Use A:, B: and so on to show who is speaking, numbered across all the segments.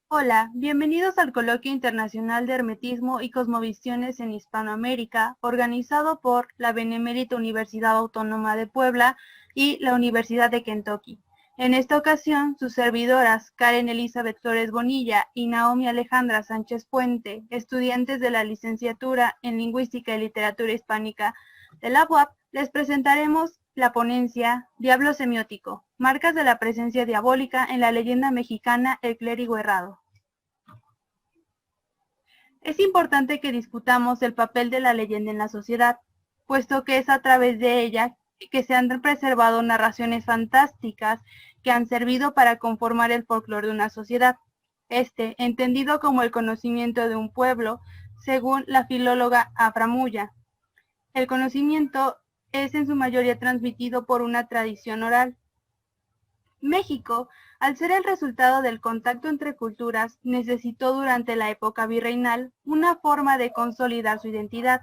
A: Hola, bienvenidos al Coloquio Internacional de Hermetismo y Cosmovisiones en Hispanoamérica, organizado por la Benemérita Universidad Autónoma de Puebla y la Universidad de Kentucky. En esta ocasión, sus servidoras, Karen Elizabeth Flores Bonilla y Naomi Alejandra Sánchez Puente, estudiantes de la licenciatura en Lingüística y Literatura Hispánica de la UAP, les presentaremos la ponencia Diablo Semiótico, marcas de la presencia diabólica en la leyenda mexicana El Clérigo Errado. Es importante que discutamos el papel de la leyenda en la sociedad, puesto que es a través de ella que se han preservado narraciones fantásticas que han servido para conformar el folclore de una sociedad. Entendido como el conocimiento de un pueblo, según la filóloga Abramulla. El conocimiento es en su mayoría transmitido por una tradición oral. México, al ser el resultado del contacto entre culturas, necesitó durante la época virreinal una forma de consolidar su identidad,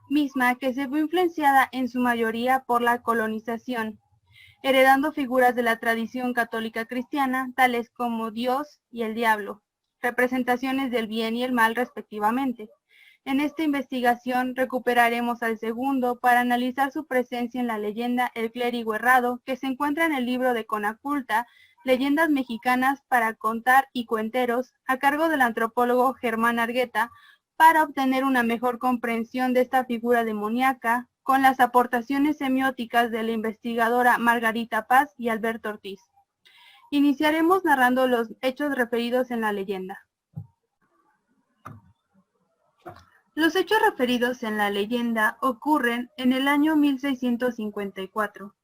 A: misma que se vio influenciada en su mayoría por la colonización, heredando figuras de la tradición católica cristiana, tales como Dios y el diablo, representaciones del bien y el mal respectivamente. En esta investigación recuperaremos al segundo para analizar su presencia en la leyenda El Clérigo Errado, que se encuentra en el libro de Conaculta, Leyendas Mexicanas para Contar y Cuenteros, a cargo del antropólogo Germán Argueta, para obtener una mejor comprensión de esta figura demoníaca, con las aportaciones semióticas de la investigadora Margarita Paz y Alberto Ortiz. Iniciaremos narrando los hechos referidos en la leyenda. Los hechos referidos en la leyenda ocurren en el año 1654.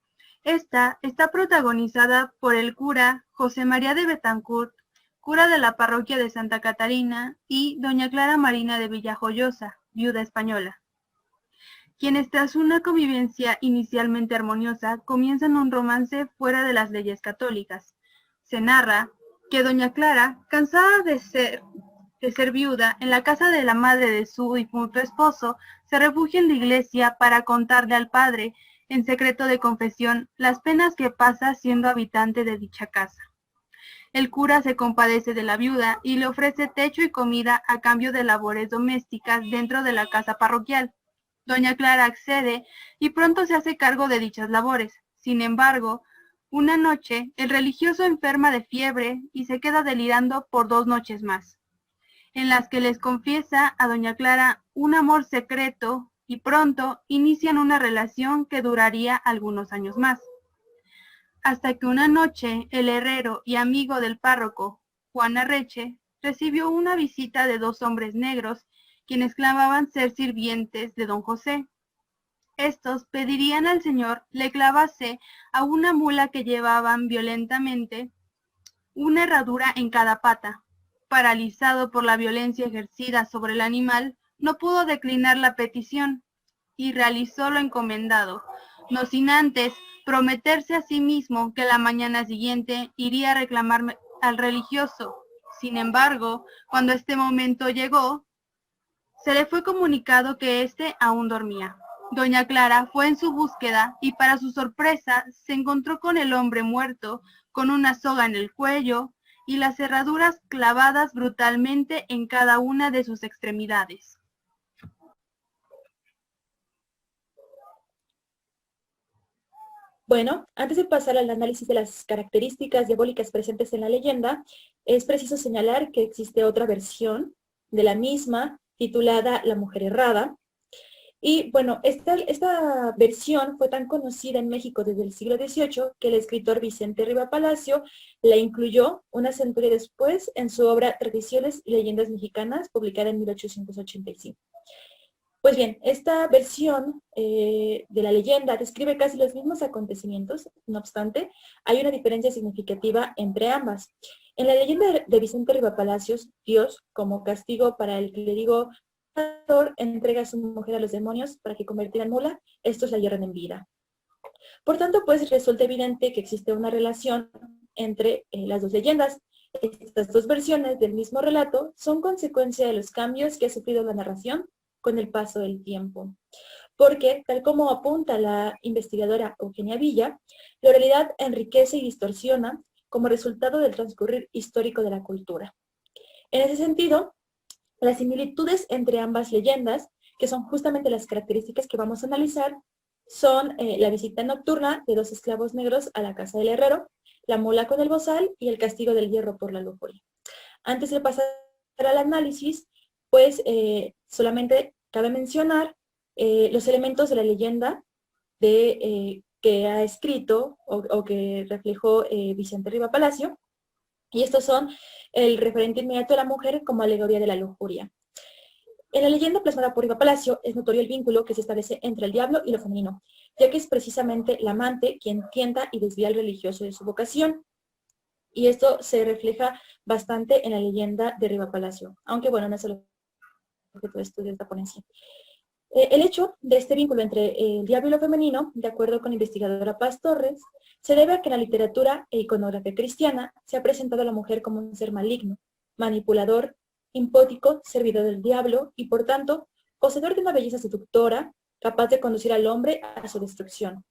A: Esta está protagonizada por el cura José María de Betancourt, cura de la parroquia de Santa Catarina, y doña Clara Marina de Villajoyosa, viuda española, quienes tras una convivencia inicialmente armoniosa comienzan un romance fuera de las leyes católicas. Se narra que doña Clara, cansada de ser viuda, en la casa de la madre de su difunto esposo, se refugia en la iglesia para contarle al padre, en secreto de confesión, las penas que pasa siendo habitante de dicha casa. El cura se compadece de la viuda y le ofrece techo y comida a cambio de labores domésticas dentro de la casa parroquial. Doña Clara accede y pronto se hace cargo de dichas labores. Sin embargo, una noche el religioso enferma de fiebre y se queda delirando por 2 noches más, en las que les confiesa a doña Clara un amor secreto y pronto inician una relación que duraría algunos años más. Hasta que una noche el herrero y amigo del párroco, Juan Arreche, recibió una visita de 2 hombres negros, quienes clamaban ser sirvientes de don José. Estos pedirían al señor le clavase a una mula que llevaban violentamente una herradura en cada pata. Paralizado por la violencia ejercida sobre el animal, no pudo declinar la petición y realizó lo encomendado, no sin antes prometerse a sí mismo que la mañana siguiente iría a reclamar al religioso. Sin embargo, cuando este momento llegó, se le fue comunicado que éste aún dormía. Doña Clara fue en su búsqueda y para su sorpresa se encontró con el hombre muerto, con una soga en el cuello y las cerraduras clavadas brutalmente en cada una de sus extremidades.
B: Bueno, antes de pasar al análisis de las características diabólicas presentes en la leyenda, es preciso señalar que existe otra versión de la misma, titulada La Mujer Errada. Y bueno, esta versión fue tan conocida en México desde el siglo XVIII que el escritor Vicente Riva Palacio la incluyó una centuria después en su obra Tradiciones y Leyendas Mexicanas, publicada en 1885. Pues bien, esta versión de la leyenda describe casi los mismos acontecimientos, no obstante, hay una diferencia significativa entre ambas. En la leyenda de Vicente Rivapalacios, Dios, como castigo para el clérigo, entrega a su mujer a los demonios para que convirtieran en mula, estos la hierran en vida. Por tanto, pues resulta evidente que existe una relación entre las dos leyendas. Estas dos versiones del mismo relato son consecuencia de los cambios que ha sufrido la narración con el paso del tiempo. Porque, tal como apunta la investigadora Eugenia Villa, la oralidad enriquece y distorsiona, como resultado del transcurrir histórico de la cultura. En ese sentido, las similitudes entre ambas leyendas, que son justamente las características que vamos a analizar, son la visita nocturna de 2 esclavos negros a la casa del herrero, la mula con el bozal y el castigo del hierro por la lujuria. Antes de pasar al análisis, pues solamente cabe mencionar los elementos de la leyenda que ha escrito o que reflejó Vicente Riva Palacio, y estos son el referente inmediato de la mujer como alegoría de la lujuria. En la leyenda plasmada por Riva Palacio es notorio el vínculo que se establece entre el diablo y lo femenino, ya que es precisamente la amante quien tienta y desvía al religioso de su vocación. Y esto se refleja bastante en la leyenda de Riva Palacio, aunque bueno, no es el objeto de estudio de esta ponencia. El hecho de este vínculo entre el diablo y lo femenino, de acuerdo con la investigadora Paz Torres, se debe a que en la literatura e iconografía cristiana se ha presentado a la mujer como un ser maligno, manipulador, impótico, servidor del diablo y, por tanto, poseedor de una belleza seductora, capaz de conducir al hombre a su destrucción.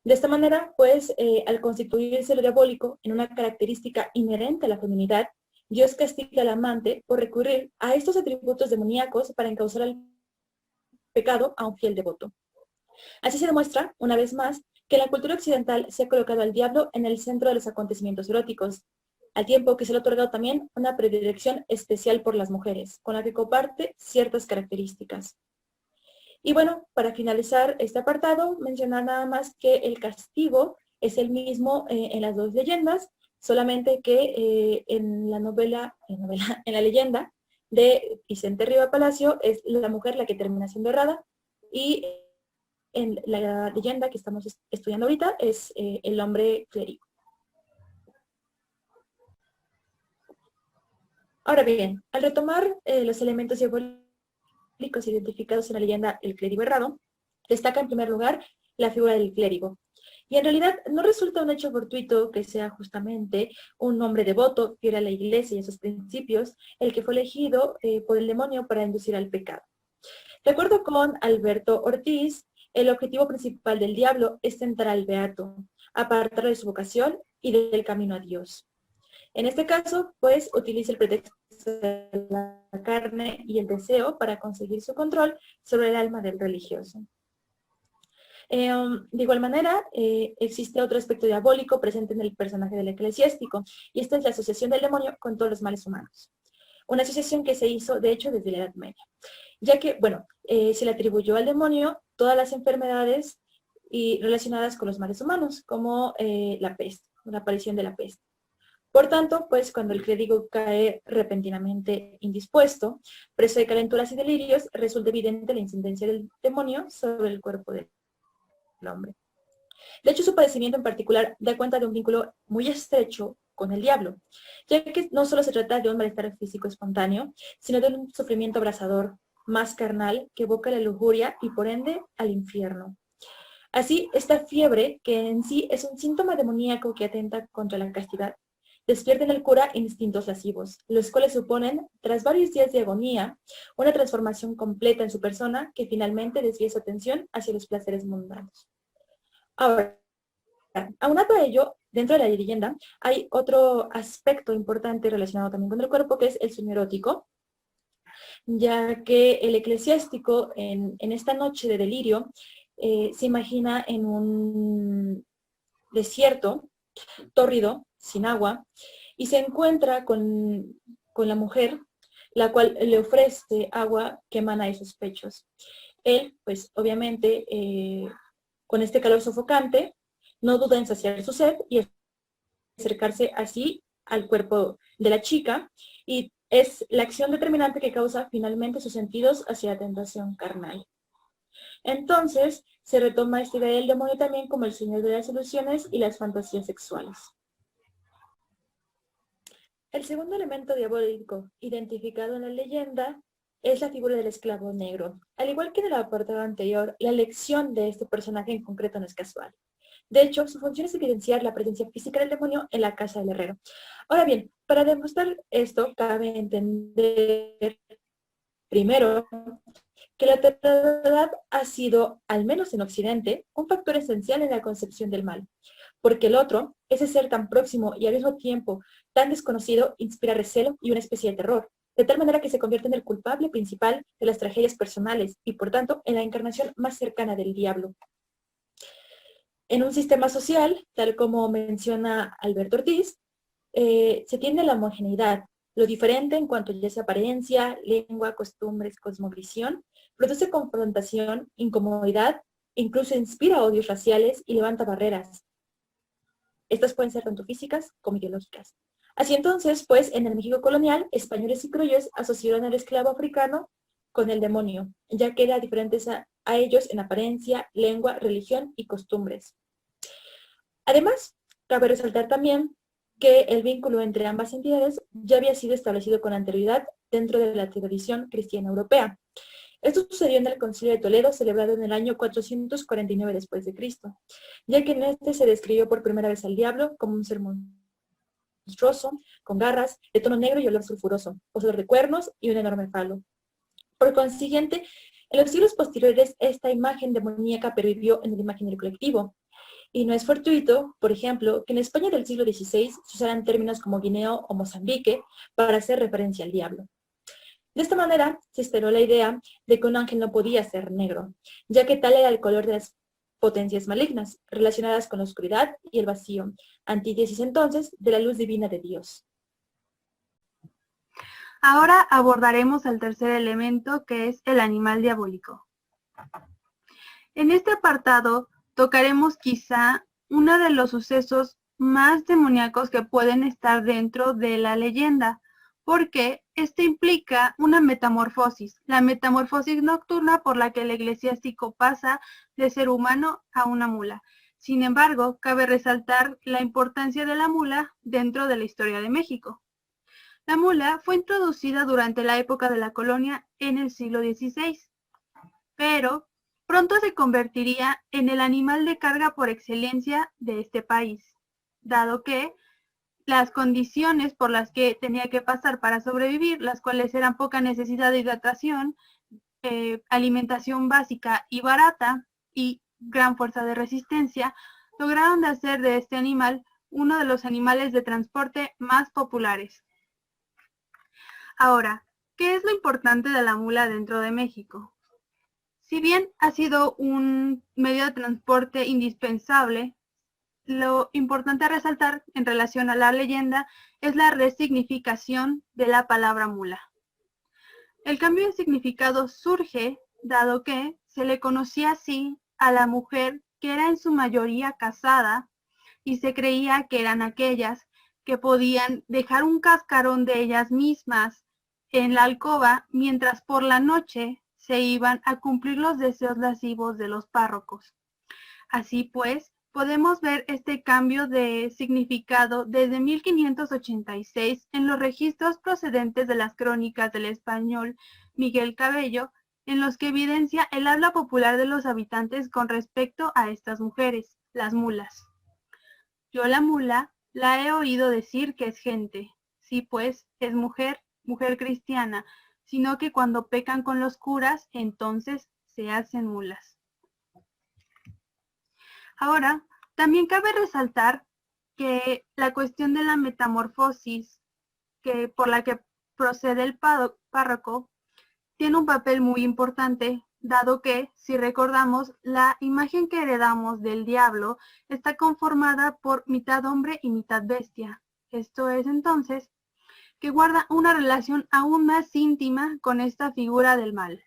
B: De esta manera, pues, al constituirse lo diabólico en una característica inherente a la feminidad, Dios castiga al amante por recurrir a estos atributos demoníacos para encauzar al pecado a un fiel devoto. Así se demuestra, una vez más, que la cultura occidental se ha colocado al diablo en el centro de los acontecimientos eróticos, al tiempo que se le ha otorgado también una predilección especial por las mujeres, con la que comparte ciertas características. Y bueno, para finalizar este apartado, mencionar nada más que el castigo es el mismo en las 2 leyendas, solamente que en la leyenda de Vicente Riva Palacio es la mujer la que termina siendo errada, y en la leyenda que estamos estudiando ahorita es el hombre clérigo. Ahora bien, al retomar los elementos diabólicos identificados en la leyenda El clérigo errado, destaca en primer lugar la figura del clérigo. Y en realidad no resulta un hecho fortuito que sea justamente un hombre devoto, fiel a la iglesia y a sus principios, el que fue elegido por el demonio para inducir al pecado. De acuerdo con Alberto Ortiz, el objetivo principal del diablo es tentar al beato, apartarlo de su vocación y del camino a Dios. En este caso, pues, utiliza el pretexto de la carne y el deseo para conseguir su control sobre el alma del religioso. De igual manera, existe otro aspecto diabólico presente en el personaje del eclesiástico, y esta es la asociación del demonio con todos los males humanos. Una asociación que se hizo, de hecho, desde la Edad Media, ya que, bueno, se le atribuyó al demonio todas las enfermedades relacionadas con los males humanos, como la peste, la aparición de la peste. Por tanto, pues cuando el clérigo cae repentinamente indispuesto, preso de calenturas y delirios, resulta evidente la incidencia del demonio sobre el cuerpo del hombre. De hecho, su padecimiento en particular da cuenta de un vínculo muy estrecho con el diablo, ya que no solo se trata de un malestar físico espontáneo, sino de un sufrimiento abrasador, más carnal, que evoca la lujuria y por ende al infierno. Así, esta fiebre, que en sí es un síntoma demoníaco que atenta contra la castidad, despierta en el cura instintos lascivos, los cuales suponen, tras varios días de agonía, una transformación completa en su persona que finalmente desvía su atención hacia los placeres mundanos. Ahora, aunado a ello, dentro de la leyenda, hay otro aspecto importante relacionado también con el cuerpo, que es el sueño erótico, ya que el eclesiástico en esta noche de delirio se imagina en un desierto tórrido, sin agua, y se encuentra con la mujer, la cual le ofrece agua que emana de sus pechos. Él, pues obviamente, con este calor sofocante, no duda en saciar su sed y acercarse así al cuerpo de la chica, y es la acción determinante que causa finalmente sus sentidos hacia la tentación carnal. Entonces, se retoma esta idea del demonio también como el señor de las ilusiones y las fantasías sexuales. El segundo elemento diabólico identificado en la leyenda es la figura del esclavo negro. Al igual que en el apartado anterior, la elección de este personaje en concreto no es casual. De hecho, su función es evidenciar la presencia física del demonio en la casa del herrero. Ahora bien, para demostrar esto, cabe entender primero que la terrenalidad ha sido, al menos en Occidente, un factor esencial en la concepción del mal, porque el otro, ese ser tan próximo y al mismo tiempo tan desconocido, inspira recelo y una especie de terror, de tal manera que se convierte en el culpable principal de las tragedias personales y, por tanto, en la encarnación más cercana del diablo. En un sistema social, tal como menciona Alberto Ortiz, se tiende a la homogeneidad. Lo diferente en cuanto ya sea apariencia, lengua, costumbres, cosmovisión, produce confrontación, incomodidad, incluso inspira odios raciales y levanta barreras. Estas pueden ser tanto físicas como ideológicas. Así entonces, pues, en el México colonial, españoles y criollos asociaron al esclavo africano con el demonio, ya que era diferente a ellos en apariencia, lengua, religión y costumbres. Además, cabe resaltar también que el vínculo entre ambas entidades ya había sido establecido con anterioridad dentro de la tradición cristiana europea. Esto sucedió en el Concilio de Toledo, celebrado en el año 449 después de Cristo, ya que en este se describió por primera vez al diablo como un ser monstruoso, con garras, de tono negro y olor sulfuroso, poseedor de cuernos y un enorme falo. Por consiguiente, en los siglos posteriores, esta imagen demoníaca pervivió en el imaginario colectivo. Y no es fortuito, por ejemplo, que en España del siglo XVI se usaran términos como Guineo o Mozambique para hacer referencia al diablo. De esta manera, se instaló la idea de que un ángel no podía ser negro, ya que tal era el color de las potencias malignas, relacionadas con la oscuridad y el vacío, antítesis entonces de la luz divina de Dios.
A: Ahora abordaremos el tercer elemento, que es el animal diabólico. En este apartado tocaremos quizá uno de los sucesos más demoníacos que pueden estar dentro de la leyenda, porque este implica una metamorfosis, la metamorfosis nocturna por la que el eclesiástico pasa de ser humano a una mula. Sin embargo, cabe resaltar la importancia de la mula dentro de la historia de México. La mula fue introducida durante la época de la colonia en el siglo XVI, pero pronto se convertiría en el animal de carga por excelencia de este país, dado que las condiciones por las que tenía que pasar para sobrevivir, las cuales eran poca necesidad de hidratación, alimentación básica y barata y gran fuerza de resistencia, lograron de hacer de este animal uno de los animales de transporte más populares. Ahora, ¿qué es lo importante de la mula dentro de México? Si bien ha sido un medio de transporte indispensable, lo importante a resaltar en relación a la leyenda es la resignificación de la palabra mula. El cambio de significado surge dado que se le conocía así a la mujer que era en su mayoría casada y se creía que eran aquellas que podían dejar un cascarón de ellas mismas en la alcoba mientras por la noche se iban a cumplir los deseos lascivos de los párrocos. Así pues, podemos ver este cambio de significado desde 1586 en los registros procedentes de las crónicas del español Miguel Cabello, en los que evidencia el habla popular de los habitantes con respecto a estas mujeres, las mulas. Yo la mula la he oído decir que es gente, sí pues, es mujer, mujer cristiana, sino que cuando pecan con los curas, entonces se hacen mulas. Ahora, también cabe resaltar que la cuestión de la metamorfosis por la que procede el párroco tiene un papel muy importante, dado que, si recordamos, la imagen que heredamos del diablo está conformada por mitad hombre y mitad bestia. Esto es entonces que guarda una relación aún más íntima con esta figura del mal.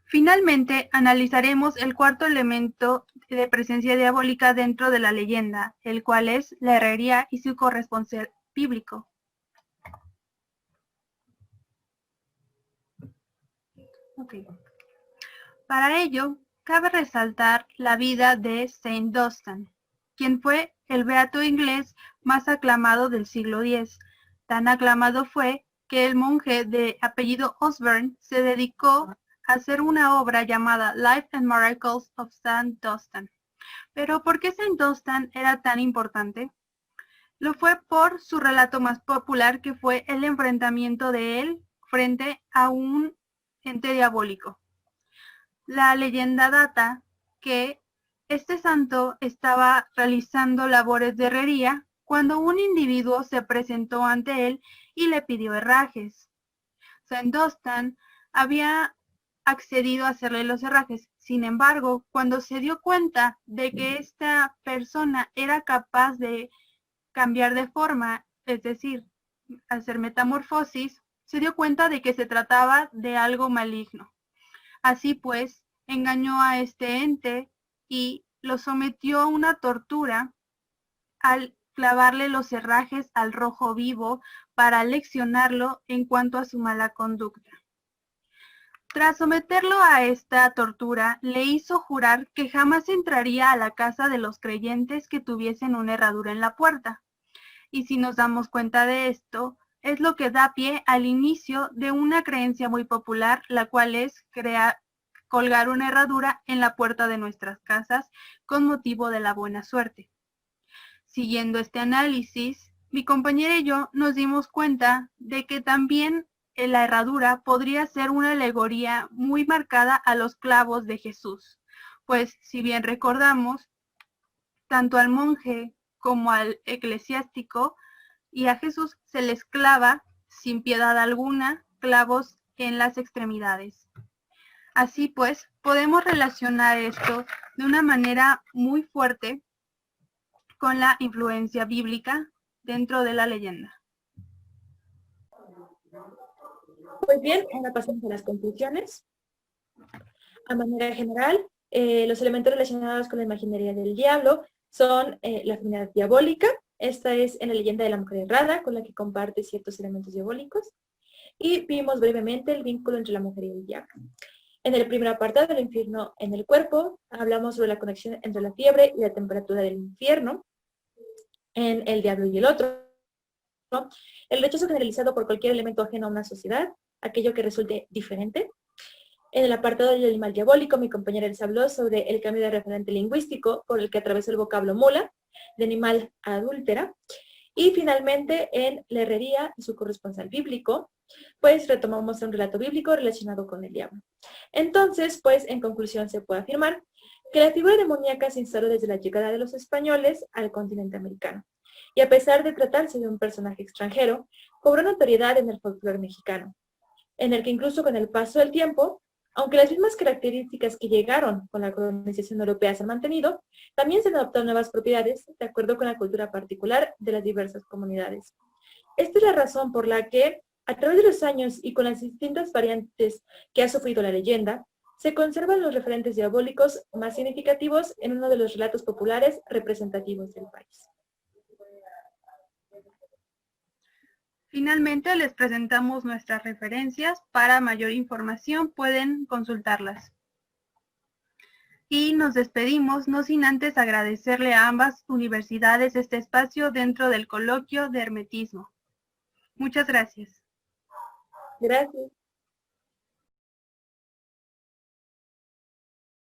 A: Finalmente, analizaremos el cuarto elemento de presencia diabólica dentro de la leyenda, el cual es la herrería y su corresponsal bíblico. Okay. Para ello, cabe resaltar la vida de Saint Dunstan, quien fue el beato inglés más aclamado del siglo X. Tan aclamado fue que el monje de apellido Osborne se dedicó a hacer una obra llamada Life and Miracles of Saint Dunstan. Pero ¿por qué Saint Dunstan era tan importante? Lo fue por su relato más popular, que fue el enfrentamiento de él frente a un ente diabólico. La leyenda data que este santo estaba realizando labores de herrería cuando un individuo se presentó ante él y le pidió herrajes. Saint Dunstan había accedido a hacerle los herrajes. Sin embargo, cuando se dio cuenta de que esta persona era capaz de cambiar de forma, es decir, hacer metamorfosis, se dio cuenta de que se trataba de algo maligno. Así pues, engañó a este ente y lo sometió a una tortura al clavarle los herrajes al rojo vivo para leccionarlo en cuanto a su mala conducta. Tras someterlo a esta tortura, le hizo jurar que jamás entraría a la casa de los creyentes que tuviesen una herradura en la puerta. Y si nos damos cuenta de esto, es lo que da pie al inicio de una creencia muy popular, la cual es colgar una herradura en la puerta de nuestras casas con motivo de la buena suerte. Siguiendo este análisis, mi compañera y yo nos dimos cuenta de que también la herradura podría ser una alegoría muy marcada a los clavos de Jesús, pues si bien recordamos, tanto al monje como al eclesiástico y a Jesús se les clava sin piedad alguna clavos en las extremidades. Así pues, podemos relacionar esto de una manera muy fuerte con la influencia bíblica dentro de la leyenda.
B: Pues bien, ahora pasamos a las conclusiones. A manera general, los elementos relacionados con la imaginería del diablo son la afinidad diabólica. Esta es en la leyenda de la mujer errada, con la que comparte ciertos elementos diabólicos. Y vimos brevemente el vínculo entre la mujer y el diablo. En el primer apartado del infierno en el cuerpo, hablamos sobre la conexión entre la fiebre y la temperatura del infierno. En el diablo y el otro, el rechazo generalizado por cualquier elemento ajeno a una sociedad, aquello que resulte diferente. En el apartado del animal diabólico, mi compañera les habló sobre el cambio de referente lingüístico por el que atravesó el vocablo mula, de animal a adúltera. Y finalmente, en la herrería y su corresponsal bíblico, pues retomamos un relato bíblico relacionado con el diablo. Entonces, pues en conclusión se puede afirmar que la figura demoníaca se instaló desde la llegada de los españoles al continente americano. Y a pesar de tratarse de un personaje extranjero, cobró notoriedad en el folclore mexicano, en el que incluso con el paso del tiempo, aunque las mismas características que llegaron con la colonización europea se han mantenido, también se han adoptado nuevas propiedades de acuerdo con la cultura particular de las diversas comunidades. Esta es la razón por la que, a través de los años y con las distintas variantes que ha sufrido la leyenda, se conservan los referentes diabólicos más significativos en uno de los relatos populares representativos del país.
A: Finalmente les presentamos nuestras referencias. Para mayor información pueden consultarlas. Y nos despedimos, no sin antes agradecerle a ambas universidades este espacio dentro del coloquio de hermetismo. Muchas gracias.
B: Gracias.